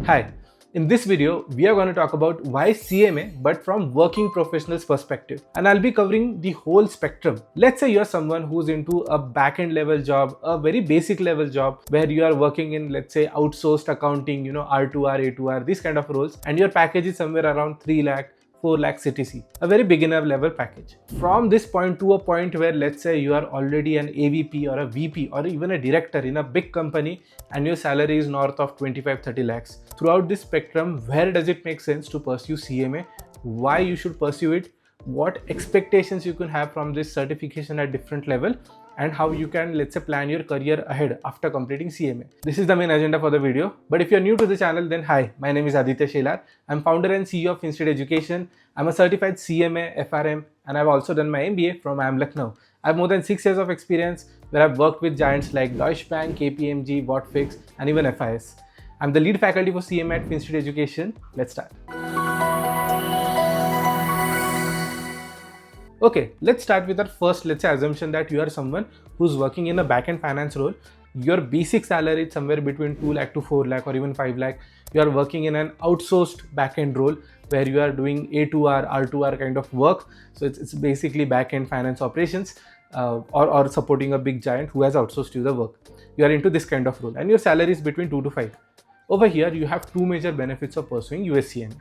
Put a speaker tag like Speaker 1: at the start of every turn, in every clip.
Speaker 1: Hi, in this video, we are going to talk about why CMA but from working professionals perspective. And I'll be covering the whole spectrum. Let's say you're someone who's into a back-end level job, a very basic level job where you are working in, let's say, outsourced accounting, R2R, A2R, these kind of roles, and your package is somewhere around 3 lakh, 4 lakh CTC, a very beginner level package. From this point to a point where let's say you are already an AVP or a VP or even a director in a big company and your salary is north of 25-30 lakhs. Throughout this spectrum, where does it make sense to pursue CMA? Why you should pursue it? What expectations you can have from this certification at different level? And how you can, let's say, plan your career ahead after completing CMA. This is the main agenda for the video. But if you're new to the channel, then hi, my name is Aditya Shelar. I'm founder and CEO of FinStreet Education. I'm a certified CMA, FRM, and I've also done my MBA from IIM Lucknow. I have more than 6 years of experience where I've worked with giants like Deutsche Bank, KPMG, Botfix, and even FIS. I'm the lead faculty for CMA at FinStreet Education. Let's start. Okay, let's start with our first, let's say, assumption that you are someone who's working in a back-end finance role. Your basic salary is somewhere between 2 lakh to 4 lakh or even 5 lakh. You are working in an outsourced back-end role where you are doing A2R, R2R kind of work. So it's basically back-end finance operations or supporting a big giant who has outsourced you the work. You are into this kind of role and your salary is between 2 to 5. Over here, you have two major benefits of pursuing US CMA.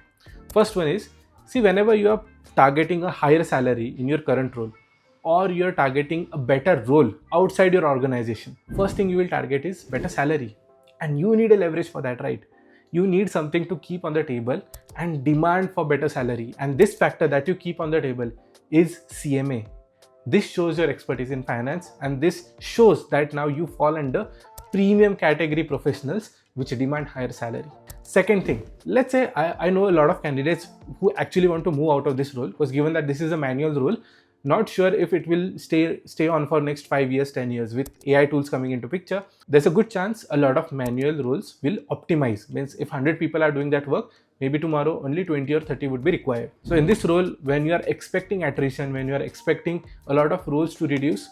Speaker 1: First one is, see, whenever you are targeting a higher salary in your current role or you're targeting a better role outside your organization, first thing you will target is better salary, and you need a leverage for that, right? You need something to keep on the table and demand for better salary, and this factor that you keep on the table is CMA. This shows your expertise in finance, and this shows that now you fall under premium category professionals which demand higher salary. Second thing, let's say I know a lot of candidates who actually want to move out of this role because given that this is a manual role, not sure if it will stay on for next 5 years, 10 years. With AI tools coming into picture, there's a good chance a lot of manual roles will optimize. Means if 100 people are doing that work, maybe tomorrow only 20 or 30 would be required. So in this role, when you are expecting attrition, when you are expecting a lot of roles to reduce,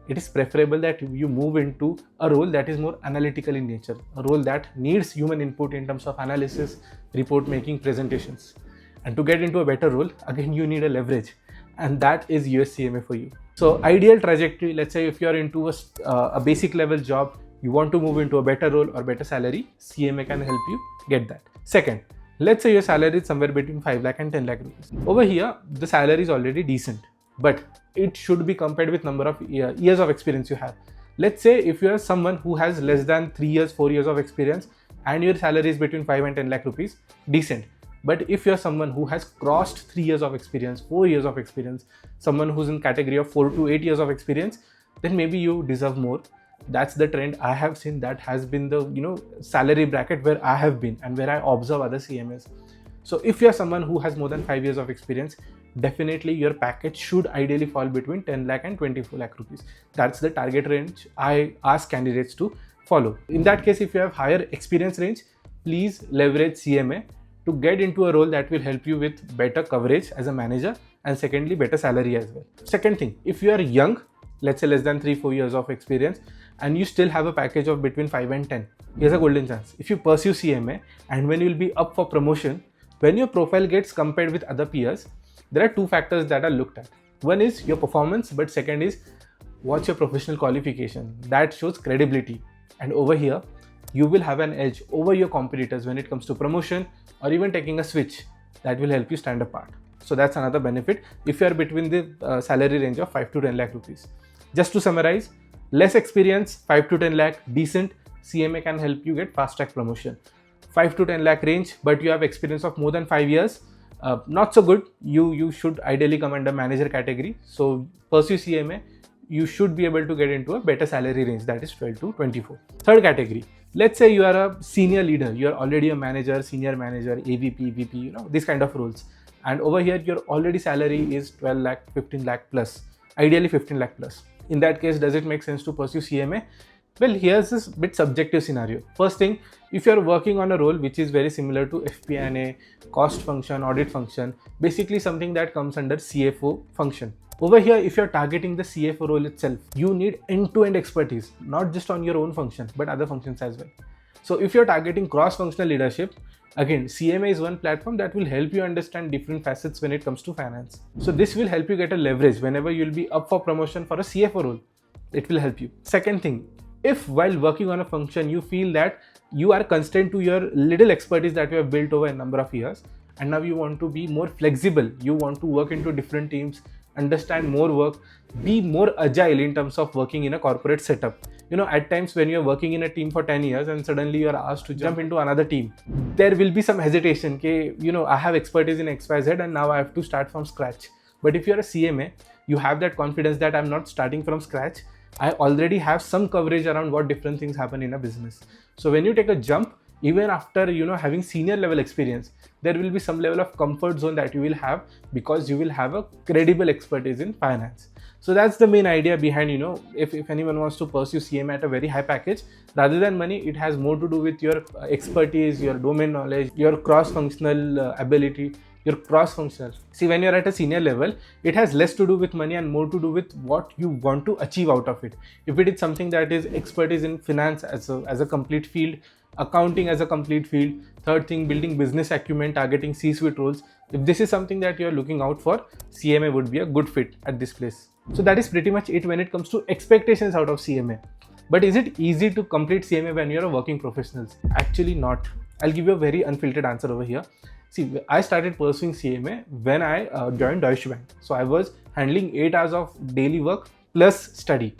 Speaker 1: it is preferable that you move into a role that is more analytical in nature, a role that needs human input in terms of analysis, report making, presentations. And to get into a better role, again, you need a leverage, and that is US CMA for you. So ideal trajectory, let's say if you are into a basic level job, you want to move into a better role or better salary, CMA can help you get that. Second, let's say your salary is somewhere between 5 lakh and 10 lakh rupees. Over here, the salary is already decent, but it should be compared with number of years of experience you have. Let's say if you are someone who has less than 3 years, 4 years of experience and your salary is between 5 and 10 lakh rupees, decent. But if you're someone who has crossed 3 years of experience, 4 years of experience, someone who's in category of 4 to 8 years of experience, then maybe you deserve more. That's the trend I have seen. That has been the salary bracket where I have been and where I observe other CMAs. So if you're someone who has more than 5 years of experience, definitely your package should ideally fall between 10 lakh and 24 lakh rupees. That's the target range I ask candidates to follow. In that case, if you have higher experience range, please leverage CMA to get into a role that will help you with better coverage as a manager, and secondly, better salary as well. Second thing, if you are young, let's say less than 3-4 years of experience, and you still have a package of between 5 and 10, here's a golden chance. If you pursue CMA and when you'll be up for promotion, when your profile gets compared with other peers, there are two factors that are looked at. One is your performance, but second is what's your professional qualification. That shows credibility. And over here, you will have an edge over your competitors when it comes to promotion or even taking a switch. That will help you stand apart. So that's another benefit if you are between the salary range of 5 to 10 lakh rupees. Just to summarize, less experience, 5 to 10 lakh, decent, CMA can help you get fast track promotion. 5 to 10 lakh range, but you have experience of more than 5 years, not so good. You should ideally come under manager category. So pursue CMA, you should be able to get into a better salary range, that is 12 to 24. Third category, let's say you are a senior leader, you are already a manager, senior manager, AVP, VP, these kind of roles. And over here, your already salary is 12 lakh, 15 lakh plus, ideally 15 lakh plus. In that case, does it make sense to pursue CMA? Well, here's this bit subjective scenario. First thing, if you're working on a role which is very similar to FP&A, cost function, audit function, basically something that comes under CFO function. Over here, if you're targeting the CFO role itself, you need end-to-end expertise, not just on your own function, but other functions as well. So if you're targeting cross-functional leadership, again, CMA is one platform that will help you understand different facets when it comes to finance. So this will help you get a leverage whenever you'll be up for promotion for a CFO role. It will help you. Second thing, if while working on a function, you feel that you are constrained to your little expertise that you have built over a number of years, and now you want to be more flexible, you want to work into different teams, understand more work, be more agile in terms of working in a corporate setup. At times when you're working in a team for 10 years and suddenly you're asked to jump into another team, there will be some hesitation. I have expertise in XYZ and now I have to start from scratch. But if you're a CMA, you have that confidence that I'm not starting from scratch. I already have some coverage around what different things happen in a business. So when you take a jump, even after having senior level experience, there will be some level of comfort zone that you will have because you will have a credible expertise in finance. So that's the main idea behind, if anyone wants to pursue CMA at a very high package, rather than money, it has more to do with your expertise, your domain knowledge, your cross-functional ability, your cross-functional. See, when you're at a senior level, it has less to do with money and more to do with what you want to achieve out of it. If it is something that is expertise in finance as a complete field, accounting as a complete field, third thing, building business acumen, targeting C-suite roles, if this is something that you're looking out for, CMA would be a good fit at this place. So that is pretty much it when it comes to expectations out of CMA. But is it easy to complete CMA when you're a working professional? Actually not. I'll give you a very unfiltered answer over here. See, I started pursuing CMA when I joined Deutsche Bank. So I was handling 8 hours of daily work plus study.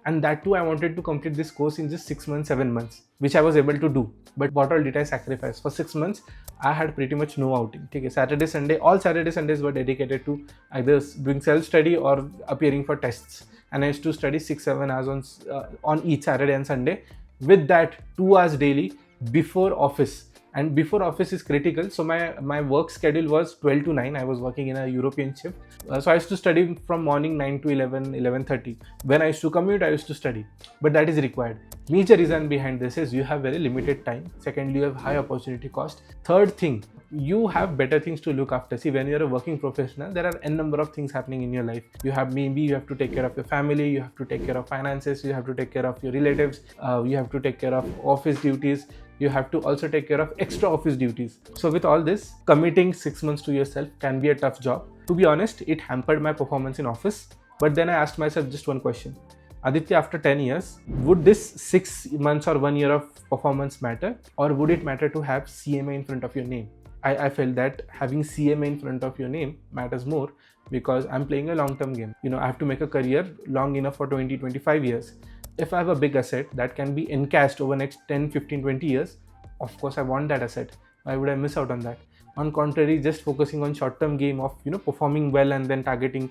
Speaker 1: And that too, I wanted to complete this course in just 6 months, 7 months, which I was able to do. But what all did I sacrifice? For 6 months, I had pretty much no outing. Okay, Saturday, Sunday, all Saturday, Sundays were dedicated to either doing self-study or appearing for tests. And I used to study 6-7 hours on each Saturday and Sunday. With that, 2 hours daily before office. And before office is critical. So my work schedule was 12 to 9. I was working in a European shift. So I used to study from morning 9 to 11, 11:30. When I used to commute, I used to study. But that is required. Major reason behind this is you have very limited time. Secondly, you have high opportunity cost. Third thing, you have better things to look after. See, when you're a working professional, there are n number of things happening in your life. You have to take care of your family, you have to take care of finances, you have to take care of your relatives, you have to take care of office duties, you have to also take care of extra office duties. So with all this, committing 6 months to yourself can be a tough job. To be honest, it hampered my performance in office. But then I asked myself just one question. Aditya, after 10 years, would this 6 months or 1 year of performance matter? Or would it matter to have CMA in front of your name? I felt that having CMA in front of your name matters more because I'm playing a long-term game. I have to make a career long enough for 20, 25 years. If I have a big asset that can be encashed over next 10, 15, 20 years, of course I want that asset. Why would I miss out on that? On contrary, just focusing on short-term game of performing well and then targeting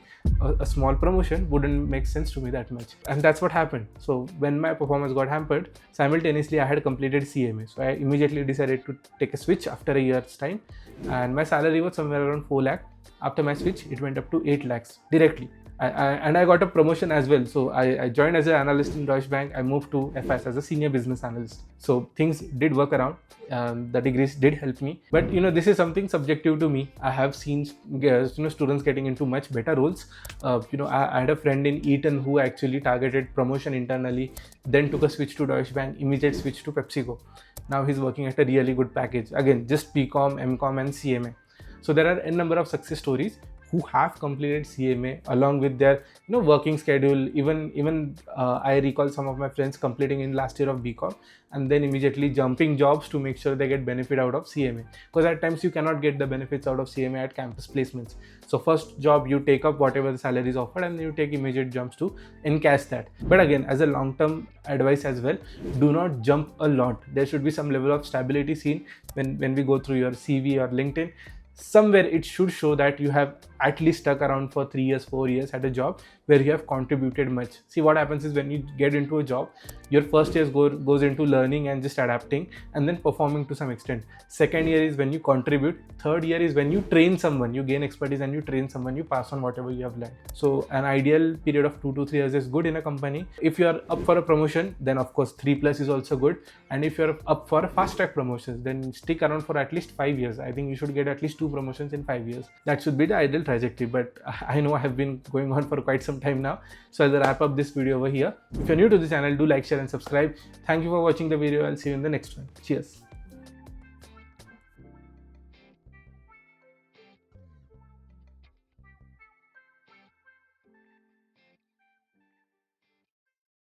Speaker 1: a small promotion wouldn't make sense to me that much. And that's what happened. So when my performance got hampered, simultaneously I had completed CMA. So I immediately decided to take a switch after a year's time. And my salary was somewhere around 4 lakh. After my switch, it went up to 8 lakhs directly. And I got a promotion as well. So I joined as an analyst in Deutsche Bank. I moved to FS as a senior business analyst. So things did work around. The degrees did help me. But this is something subjective to me. I have seen students getting into much better roles. I had a friend in Eton who actually targeted promotion internally, then took a switch to Deutsche Bank, immediate switch to PepsiCo. Now he's working at a really good package. Again, just BCom, MCom and CMA. So there are a number of success stories who have completed CMA along with their working schedule. Even I recall some of my friends completing in last year of BCom and then immediately jumping jobs to make sure they get benefit out of CMA, because at times you cannot get the benefits out of CMA at campus placements. So first job you take up whatever the salary is offered and then you take immediate jumps to encash that. But again, as a long-term advice as well, do not jump a lot. There should be some level of stability seen when we go through your CV or LinkedIn. Somewhere it should show that you have at least stuck around for 3 years, 4 years at a job where you have contributed much. See, what happens is when you get into a job, your first year goes into learning and just adapting and then performing to some extent. Second year is when you contribute. Third year is when you train someone, you gain expertise and you train someone, you pass on whatever you have learned. So an ideal period of 2 to 3 years is good in a company. If you are up for a promotion, then of course 3+ is also good. And if you're up for a fast track promotions, then stick around for at least 5 years. I think you should get at least 2 promotions in 5 years. That should be the ideal trajectory, but I know I have been going on for quite some time now. So I'll wrap up this video over here. If you're new to the channel, do like, share and subscribe. Thank you for watching the video. I'll see you in the next one. Cheers.